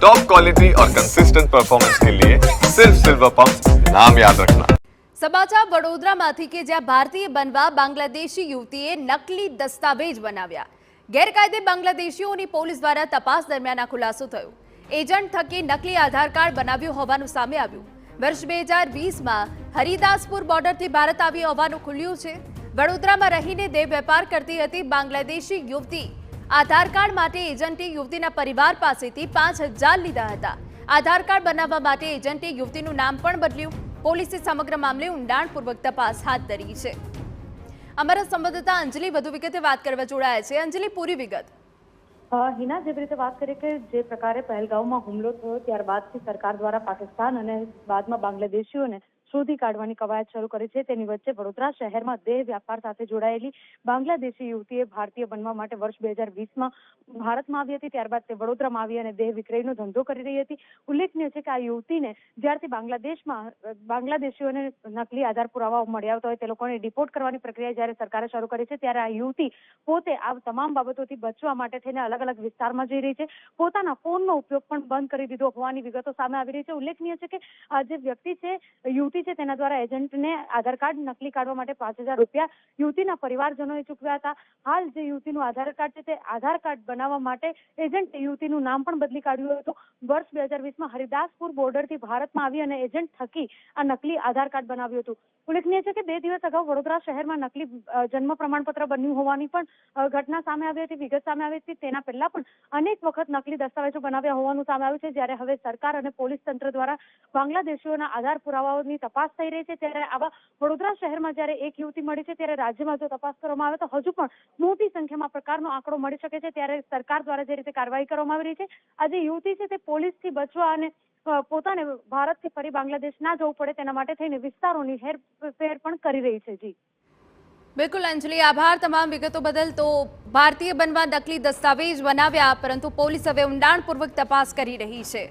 Top quality और consistent performance के लिए सिर्फ सिल्वर पंप नाम याद रखना। સમાચાર વડોદરામાંથી કે જ્યાં ભારતીય બનવા બાંગ્લાદેશી યુવતીએ નકલી દસ્તાવેજ બનાવ્યા। ગેરકાયદે બાંગ્લાદેશીઓની પોલીસ દ્વારા તપાસ દરમિયાન આ ખુલાસો થયો। એજન્ટ થકી નકલી આધાર કાર્ડ બનાવ્યું હોવાનું સામે આવ્યું। વર્ષ 2020માં હરિદાસપુર બોર્ડરથી ભારત આવી હોવાનું ખુલ્યું છે। વડોદરામાં રહીને દેહ વેપાર કરતી હતી બાંગ્લાદેશી યુવતી। આધાર કાર્ડ માટે એજન્ટે યુવતીના પરિવાર પાસેથી 5000 લીધા હતા। આધાર કાર્ડ બનાવવા માટે એજન્ટે યુવતીનું નામ પણ બદલ્યું। પોલીસે સમગ્ર મામલે ઊંડાણપૂર્વક તપાસ હાથ ધરી છે। અમારા સંવાદદાતા અંજલિ વધુ વિગતે વાત કરવા જોડાયા છે। અંજલિ, પૂરી વિગત। હિના, જે રીતે વાત કરીએ કે જે પ્રકારે પહેલગામમાં હુમલો થયો ત્યારબાદથી સરકાર દ્વારા પાકિસ્તાન અને બાદમાં બાંગ્લાદેશીઓને શોધી કાઢવાની કવાયત શરૂ કરી છે। તેની વચ્ચે વડોદરા શહેરમાં દેહ વ્યાપાર સાથે જોડાયેલી બાંગ્લાદેશી યુવતીએ ભારતીય બનવા માટે વર્ષ 2020માં ભારતમાં આવી હતી। ત્યારબાદ તે વડોદરામાં આવી અને દેહ વિક્રયનો ધંધો કરી રહી હતી। ઉલ્લેખનીય છે કે આ યુવતીને જ્યારથી બાંગ્લાદેશીઓને નકલી આધાર પુરાવાઓ મળી આવતા હોય તે લોકોને ડિપોર્ટ કરવાની પ્રક્રિયા જ્યારે સરકારે શરૂ કરી છે ત્યારે આ યુવતી પોતે આ તમામ બાબતોથી બચવા માટે થઈને અલગ અલગ વિસ્તારમાં જઈ રહી છે। પોતાના ફોનનો ઉપયોગ પણ બંધ કરી દીધો હોવાની વિગતો સામે આવી રહી છે। ઉલ્લેખનીય છે કે આ જે વ્યક્તિ છે, યુવતી છે, તેના દ્વારા એજન્ટને આધાર કાર્ડ નકલી કાઢવા માટે 5000 રૂપિયા યુવતીના પરિવારજનોએ ચૂકવ્યા હતા। હાલ જે યુવતીનું આધાર કાર્ડ છે તે આધાર કાર્ડ બનાવવા માટે એજન્ટે યુવતીનું નામ પણ બદલી કાઢ્યું હતું। વર્ષ 2020માં હરિદાસપુર બોર્ડરથી ભારતમાં આવી અને એજન્ટ થકી આ નકલી આધાર કાર્ડ બનાવ્યું હતું। ઉલ્લેખનીય છે કે 2 દિવસ અગાઉ વડોદરા શહેરમાં નકલી જન્મ પ્રમાણપત્ર બન્યું હોવાની પણ ઘટના સામે આવી હતી, વિગત સામે આવી હતી। તેના પહેલા પણ અનેક વખત નકલી દસ્તાવેજો બનાવ્યા હોવાનું સામે આવ્યું છે। જ્યારે હવે સરકાર અને પોલીસ તંત્ર દ્વારા બાંગ્લાદેશીઓના આધાર પુરાવાઓની તપાસ થઈ રહી છે, ત્યારે આવા વડોદરા શહેરમાં જ્યારે એક યુવતી મળી છે ત્યારે રાજ્યમાં જો તપાસ કરવામાં આવે તો હજુ પણ મોટી સંખ્યામાં પ્રકારનો આંકડો મળી શકે છે। ત્યારે સરકાર દ્વારા જે રીતે કાર્યવાહી કરવામાં આવી રહી છે, આ જે યુવતી છે તે પોલીસથી બચવા અને પોતાને ભારતથી ફરી બાંગ્લાદેશ ના જવું પડે તેના માટે થઈને વિસ્તારોની હેરફેર પણ કરી રહી છે। જી બિલકુલ અંજલિ, આભાર તમામ વિગતો બદલ। તો ભારતીય બનવા નકલી દસ્તાવેજ બનાવ્યા, પરંતુ પોલીસ હવે ઊંડાણપૂર્વક તપાસ કરી રહી છે।